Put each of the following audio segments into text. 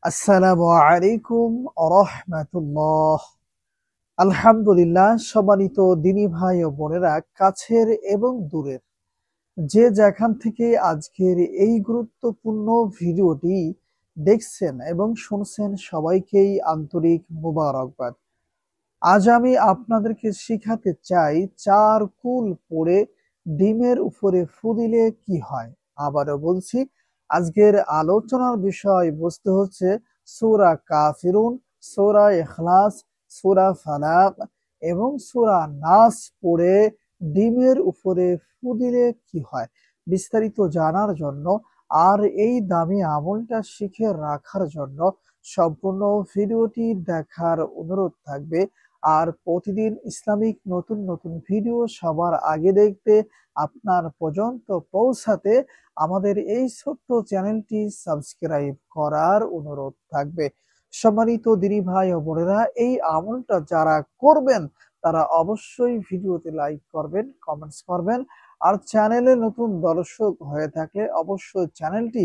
আসসালামু আলাইকুম রাহমাতুল্লাহ। আলহামদুলিল্লাহ, সম্মানিত দিনী ভাই ও বোনেরা, কাছের এবং দূরের যে যেখান থেকে আজকের এই গুরুত্বপূর্ণ ভিডিওটি দেখছেন এবং শুনছেন, সবাইকেই আন্তরিক মোবারকবাদ। আজ আমি আপনাদেরকে শিখাতে চাই চার কুল পড়ে ডিমের উপরে ফু দিলে কি হয়। আবারও বলছি, আজকের আলোচনার বিষয় বস্তু হচ্ছে সূরা কাফিরুন, সূরা ইখলাস, সূরা ফালাক এবং সূরা নাস পড়ে ডিমের উপরে ফু দিলে কি হয়। বিস্তারিত জানার জন্য আর এই দামি আমলটা শিখে রাখার জন্য সম্পূর্ণ ভিডিওটি দেখার অনুরোধ থাকবে। আর প্রতিদিন ইসলামিক নতুন নতুন ভিডিও সবার আগে দেখতে, আপনার পর্যন্ত পৌঁছাতে আমাদের এই ছোট্ট চ্যানেলটি সাবস্ক্রাইব করার অনুরোধ থাকবে। সম্মানিত দিনী ভাই ও বোনেরা, এই আমলটা যারা করবেন তারা অবশ্যই ভিডিওতে লাইক করবেন, কমেন্টস করবেন। আর চ্যানেলে নতুন দর্শক হয়ে থাকলে অবশ্যই চ্যানেলটি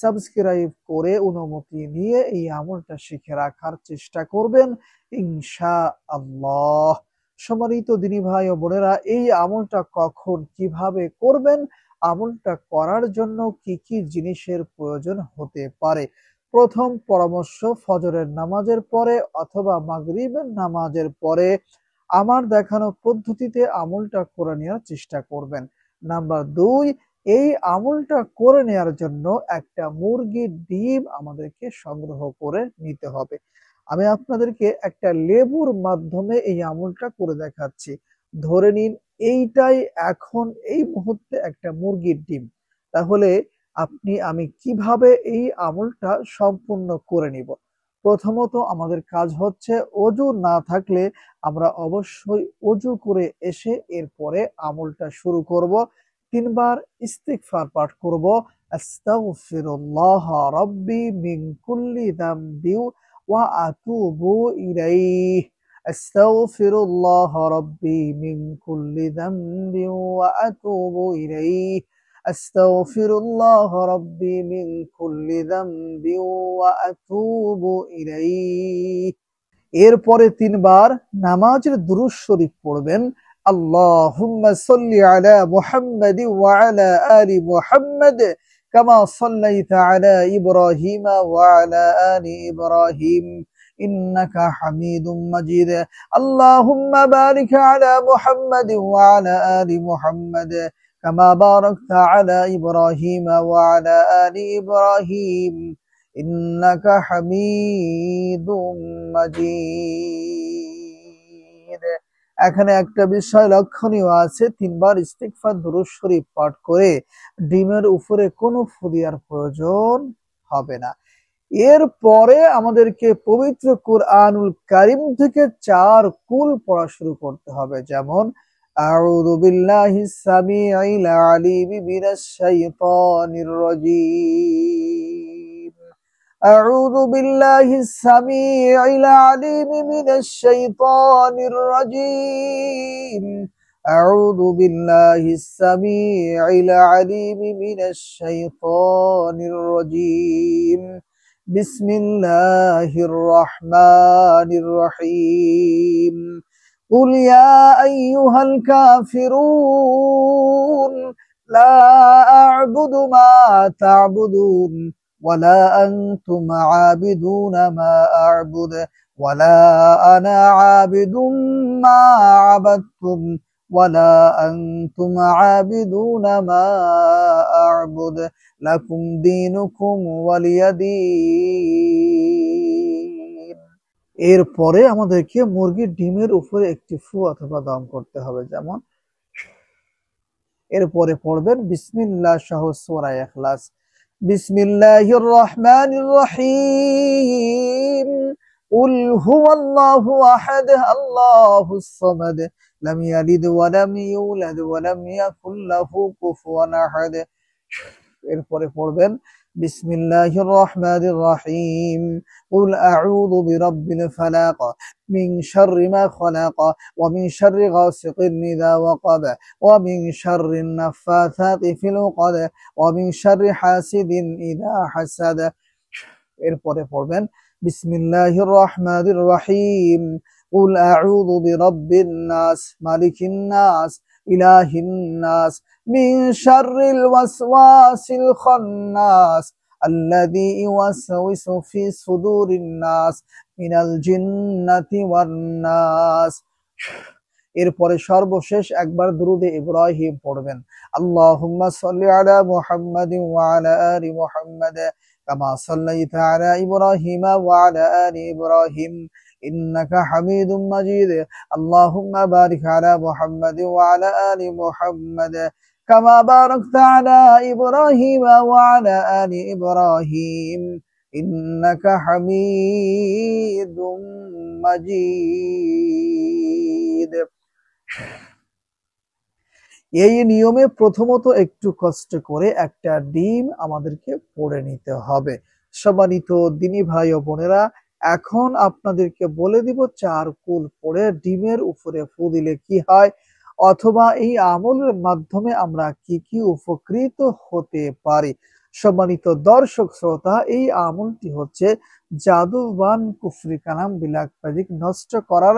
সাবস্ক্রাইব করে অনুমতি নিয়ে এই আমলটা শিখে রাখার চেষ্টা করবেন ইনশাআল্লাহ। সম্মানিত দিনী ভাই ও বোনেরা, এই আমলটা কখন কিভাবে করবেন, আমলটা করার জন্য কি কি জিনিসের প্রয়োজন হতে পারে। প্রথম পরামর্শ, ফজরের নামাজের পরে অথবা মাগরিবের নামাজের পরে আমার দেখানো পদ্ধতিতে আমলটা করে নেওয়ার চেষ্টা করবেন। নাম্বার 2, এই আমলটা করে নেওয়ার জন্য একটা মুরগির ডিম আমাদেরকে সংগ্রহ করে নিতে হবে। আমি আপনাদেরকে একটা লেবুর মাধ্যমে এই আমলটা করে দেখাচ্ছি। ধরে নিন এইটাই এখন এই মুহূর্তে একটা মুরগির ডিম। তাহলে আমি কিভাবে এই আমলটা সম্পূর্ণ করে নিব। প্রথমত আমাদের কাজ হচ্ছে, অজু না থাকলে আমরা অবশ্যই অজু করে এসে এরপরে আমলটা শুরু করব। 3 বার ইস্তিগফার পাঠ করব। আস্তাগফিরুল্লাহ রাব্বি মিন কুল্লি যামবি ওয়া আতুবু ইলাইহি। আস্তাগফিরুল্লাহ রাব্বি মিন কুল্লি যামবি ওয়া আতুবু ইলাইহি। আস্তাগফিরুল্লাহ রাব্বি মিন কুল্লি যামবি ওয়া আতুবু ইলাইহি। এরপরে 3 বার নামাজের দুরূদ শরীফ পড়বেন। আল্লাহুম্মা সাল্লি আলা মুহাম্মাদি ওয়া আলা আলি মুহাম্মাদ কামা সাল্লাইতা আলা ইব্রাহিমা ওয়া আলা আলি ইব্রাহিম ইন্নাকা হামিদুম মাজিদ। আল্লাহুম্মা বারিক আলা মুহাম্মাদি ওয়া আলা আলি মুহাম্মাদ কামা বারাকতা আলা ইব্রাহিমা ওয়া আলা আলি ইব্রাহিম ইন্নাকা হামিদুম মাজিদ। এখানে একটা বিষয় লক্ষণীয় আছে, 3 বার ইস্তিগফার দুরূদ শরীফ পাঠ করে ডিমের উপরে কোনো ফু দেওয়ার প্রয়োজন হবে না। এরপরে আমাদেরকে পবিত্র কুরআনুল কারীম থেকে 4 কুল পড়া শুরু করতে হবে। যেমন আউযু বিল্লাহিস সামিউল আলিম মিনাশ শাইতানির রাজীম। أعوذ بالله السميع العليم من الشيطان الرجيم. أعوذ بالله السميع العليم من الشيطان الرجيم. بسم الله الرحمن الرحيم. قل يا أيها الكافرون لا أعبد ما تعبدون ولا أنتم عابدون ما أعبد ولا أنا عابد ما عبدتم ولا أنتم عابدون ما أعبد لكم دينكم ولي دين। এরপরে আমাদেরকে মুরগির ডিমের উপরে একটি ফু অথবা দম করতে হবে। যেমন এরপরে পড়বেন বিসমিল্লাহ সহ সূরা ইখলাস। বিসমিল্লাহির রহমানির রহিম। কুল হুয়াল্লাহু আহাদ আল্লাহুস সামাদ লাম ইয়ালিদ ওয়া লাম ইউলাদ ওয়া লাম ইয়াকুল লাহু কুফুয়ান আহাদ। এরপরে পড়বেন বিসমিল্লাহির রহমানির রহিম। কুল আউযু বিরাব্বিল ফালাক মিন শাররি মা খালাক ওয়া মিন শাররি গাসিকিন ইযা ওয়াকাব ওয়া মিন শাররিন নাফাসাতি ফিল উকাদ ওয়া মিন শাররি হাসিদিন ইযা হাসাদ। এরপরে পড়বেন বিসমিল্লাহির রহমানির রহিম কুল আউযু বিরাব্বিন নাস মালিকিন নাস ইলাহিন নাস মিন শাররিল ওয়াসওয়াসিল খান্নাস আল্লাযী ইউওয়াসউিসু ফি সুদুরিন নাস মিনাল জিন্নাতি ওয়ান নাস। এরপরে সর্বশেষ একবার দুরুদে ইব্রাহিম পড়বেন। আল্লাহুম্মা সাল্লি আলা মুহাম্মাদিন ওয়া আলা আলি মুহাম্মাদ কামা সাল্লাইতা আলা ইব্রাহিম ওয়া আলা আলি ইব্রাহিম ইন্নাকা হামিদুম মাজিদ। আল্লাহুম্মা বারিক আলা মুহাম্মাদিন ওয়া আলা আলি মুহাম্মাদ কামা বারাকতা আলা ইব্রাহিম ওয়া আলা আলি ইব্রাহিম ইন্নাকা হামিদুম মাজিদ। এই নিয়মে প্রথমত একটু কষ্ট করে একটা ডিম আমাদেরকে পড়ে নিতে হবে। সম্মানিত দিনী ভাই ও বোনেরা, এখন আপনাদেরকে বলে দিব 4 কুল পড়ে ডিমের উপরে ফু দিলে কি হয়, অথবা এই আমলের মাধ্যমে আমরা কি কি উপকৃত হতে পারি। সম্মানিত দর্শক শ্রোতা, এই আমলটি হচ্ছে জাদুবান কুফরি কালাম বিলাক ম্যাজিক নষ্ট করার,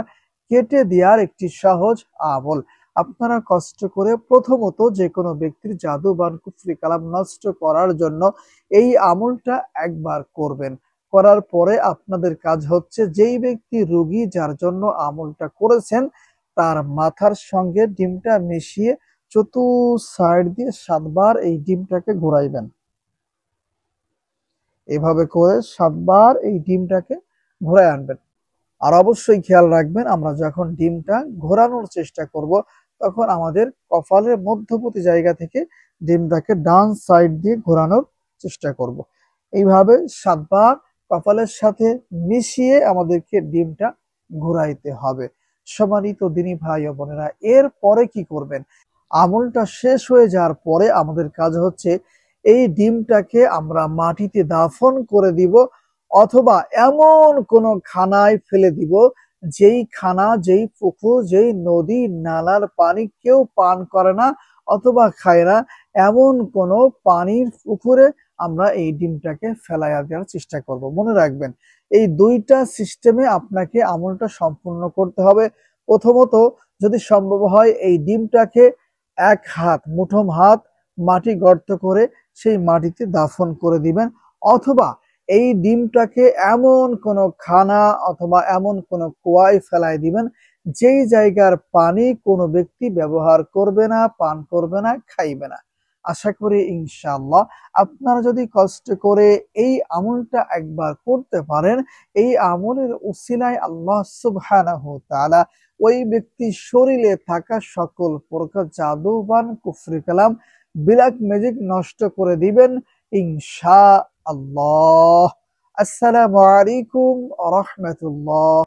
কেটে দেওয়ার একটি সহজ আমল। আপনারা কষ্ট করে প্রথমত যে কোনো ব্যক্তির জাদুবান কুফরি কালাম নষ্ট করার জন্য এই আমলটা একবার করবেন। করার পরে আপনাদের কাজ হচ্ছে যেই ব্যক্তি রোগী যার জন্য আমলটা করেছেন তার মাথার সঙ্গে ডিমটা মিশিয়ে চতুর সাইড দিয়ে 7 বার এই ডিমটাকে ঘোরাইবেন। এভাবে করে 7 বার এই ডিমটাকে ঘোরায় আনবেন। আর অবশ্যই খেয়াল রাখবেন, আমরা যখন ডিমটা ঘোরানোর চেষ্টা করব তখন আমাদের কপালের মধ্যবর্তী জায়গা থেকে ডিমটাকে ডান সাইড দিয়ে ঘোরানোর চেষ্টা করব। এইভাবে 7 বার কপালের সাথে মিশিয়ে আমাদেরকে ডিমটা ঘোরাইতে হবে। সম্মানিত দিনী ভাই ও বোনেরা, এর পরে কি করবেন, আমলটা শেষ হয়ে যাওয়ার পরে আমাদের কাজ হচ্ছে এই ডিমটাকে আমরা মাটিতে দাফন করে দিব, অথবা এমন কোন খানায় ফেলে দিব যেই খানা, যেই পুকুর, যেই নদী নালার পানি কেউ পান করে না অথবা খায় না, এমন কোন পানির পুকুরে আমরা এই ডিমটাকে ফেলাইয়া দেওয়ার চেষ্টা করব। মনে রাখবেন, এই 2টা সিস্টেমে আপনাকে আমলটা সম্পূর্ণ করতে হবে। প্রথমত, যদি সম্ভব হয় এই ডিমটাকে 1 হাত, মুঠো হাত মাটি গর্ত করে সেই মাটিতে দাফন করে দিবেন, অথবা এই ডিমটাকে এমন কোন খানা অথবা এমন কোন কুয়ায় ফেলাই দিবেন যেই জায়গার পানি কোনো ব্যক্তি ব্যবহার করবে না, পান করবে না, খাইবে না। আশা করি ইনশাআল্লাহ আপনারা যদি কষ্ট করে এই আমলটা একবার করতে পারেন, এই আমলের উসিলায় আল্লাহ সুবহানাহু ওয়া তাআলা ওই ব্যক্তির শরীরে থাকা সকল প্রকার জাদুবান কুফরি কালাম ব্ল্যাক ম্যাজিক নষ্ট করে দিবেন ইনশাআল্লাহ। আসসালামু আলাইকুম ওয়া রাহমাতুল্লাহ।